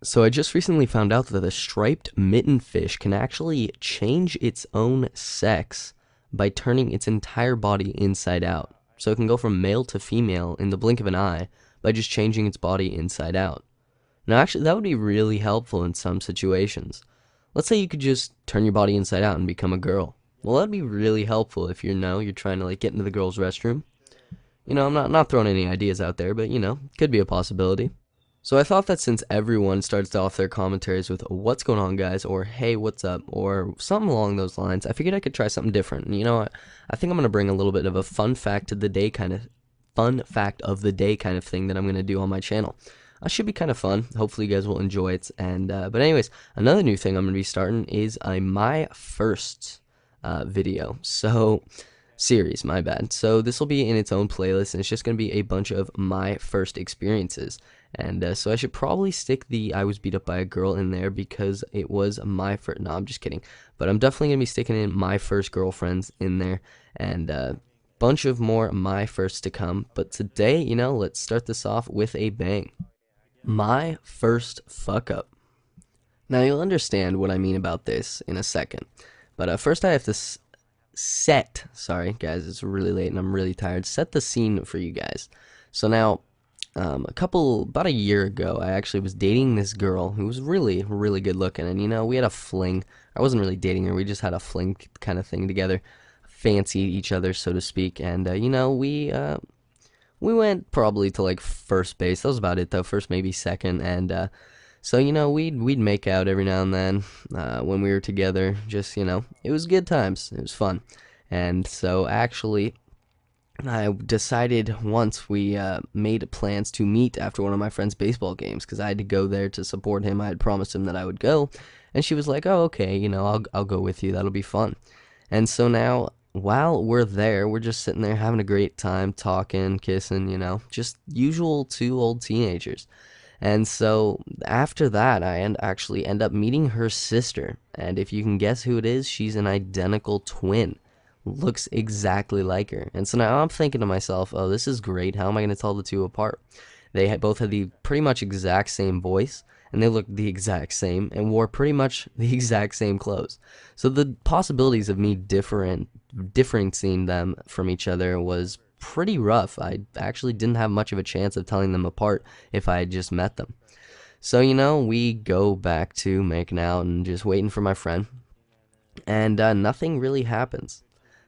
So I just recently found out that a striped mitten fish can actually change its own sex by turning its entire body inside out. So it can go from male to female in the blink of an eye by just changing its body inside out. Now actually that would be really helpful in some situations. Let's say you could just turn your body inside out and become a girl. Well, that'd be really helpful if you're trying to like get into the girls' restroom. I'm not throwing any ideas out there, but could be a possibility. So I thought that since everyone starts off their commentaries with "What's going on, guys?" or "Hey, what's up?" or something along those lines, I figured I could try something different. And I think I'm gonna bring a little bit of a fun fact of the day kind of thing that I'm gonna do on my channel. Should be kind of fun. Hopefully, you guys will enjoy it. And but anyways, another new thing I'm gonna be starting is a my first video. So series, my bad. So this will be in its own playlist, and it's just going to be a bunch of my first experiences. And so I should probably stick the "I was beat up by a girl" in there because it was my first. No, I'm just kidding. But I'm definitely going to be sticking in "my first girlfriends" in there, and a bunch of more "my firsts" to come. But today, let's start this off with a bang. My first fuck up. Now you'll understand what I mean about this in a second. But first I have to sorry guys, it's really late and I'm really tired, set the scene for you guys. So now, about a year ago, I actually was dating this girl who was really, really good looking, and we had a fling. I wasn't really dating her, we just had a fling kind of thing together, fancied each other, so to speak, and we went probably to like first base. That was about it though, first maybe second, and so we'd make out every now and then when we were together. Just it was good times. It was fun, and so actually, I decided once we made plans to meet after one of my friend's baseball games because I had to go there to support him. I had promised him that I would go, and she was like, "Oh, okay, I'll go with you. That'll be fun." And so now, while we're there, we're just sitting there having a great time, talking, kissing, just usual two old teenagers. And so after that, actually end up meeting her sister. And if you can guess who it is, she's an identical twin. Looks exactly like her. And so now I'm thinking to myself, oh, this is great. How am I going to tell the two apart? They both had the pretty much exact same voice, and they looked the exact same, and wore pretty much the exact same clothes. So the possibilities of me differencing them from each other was pretty rough. I actually didn't have much of a chance of telling them apart if I had just met them. So, we go back to making out and just waiting for my friend, and nothing really happens.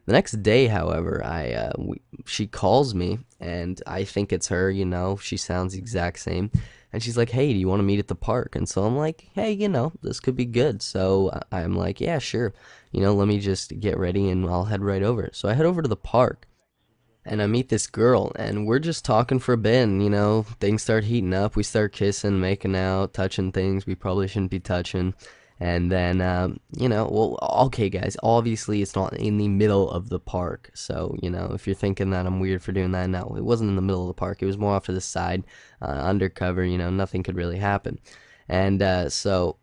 The next day, however, she calls me, and I think it's her. She sounds the exact same, and she's like, "Hey, do you want to meet at the park?" And so I'm like, "Hey, this could be good." So I'm like, "Yeah, sure. Let me just get ready, and I'll head right over." So I head over to the park, and I meet this girl, and we're just talking for a bit, and things start heating up. We start kissing, making out, touching things we probably shouldn't be touching. And then, well, okay, guys, obviously it's not in the middle of the park. So, if you're thinking that I'm weird for doing that, no, it wasn't in the middle of the park. It was more off to the side, undercover, nothing could really happen. And so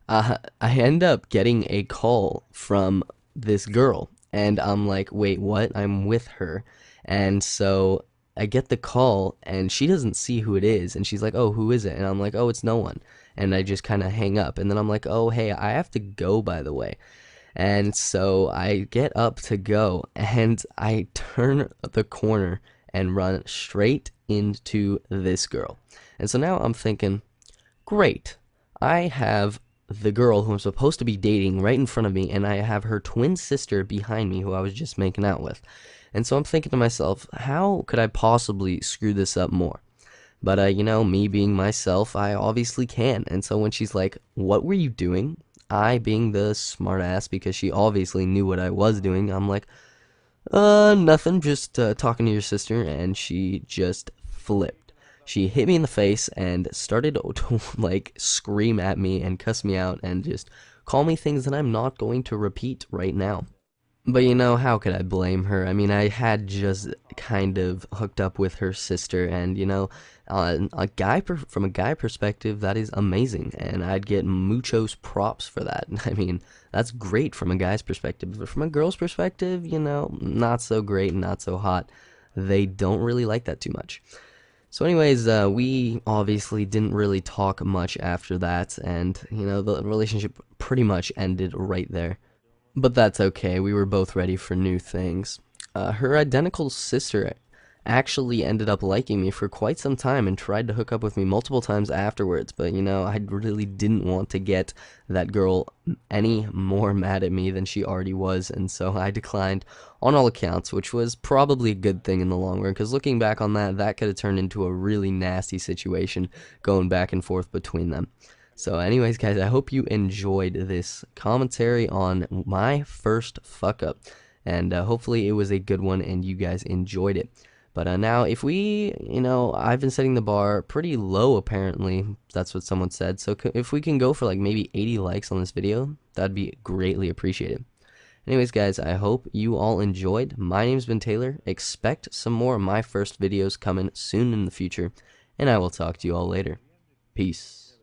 I end up getting a call from this girl, and I'm like, wait, what? I'm with her. And so I get the call, and she doesn't see who it is, and she's like, "Oh, who is it?" And I'm like, "Oh, it's no one." And I just kind of hang up, and then I'm like, "Oh, hey, I have to go, by the way." And so I get up to go, and I turn the corner and run straight into this girl. And so now I'm thinking, great, I have the girl who I'm supposed to be dating right in front of me, and I have her twin sister behind me who I was just making out with. And so I'm thinking to myself, how could I possibly screw this up more? But, me being myself, I obviously can. And so when she's like, "What were you doing?" I, being the smart ass, because she obviously knew what I was doing, I'm like, nothing, just talking to your sister." And she just flipped. She hit me in the face and started to, like, scream at me and cuss me out and just call me things that I'm not going to repeat right now. But how could I blame her? I mean, I had just kind of hooked up with her sister, and from a guy perspective, that is amazing, and I'd get muchos props for that. I mean, that's great from a guy's perspective, but from a girl's perspective, not so great and not so hot. They don't really like that too much. So, anyways, we obviously didn't really talk much after that, and the relationship pretty much ended right there. But that's okay. We were both ready for new things. Her identical sister actually ended up liking me for quite some time and tried to hook up with me multiple times afterwards. But I really didn't want to get that girl any more mad at me than she already was, and so I declined on all accounts, which was probably a good thing in the long run. Because looking back on that, that could have turned into a really nasty situation going back and forth between them. So, anyways, guys, I hope you enjoyed this commentary on my first fuck up, and hopefully it was a good one and you guys enjoyed it. But now, if I've been setting the bar pretty low, apparently. That's what someone said. So, if we can go for like maybe 80 likes on this video, that'd be greatly appreciated. Anyways, guys, I hope you all enjoyed. My name's been Taylor. Expect some more of my first videos coming soon in the future, and I will talk to you all later. Peace.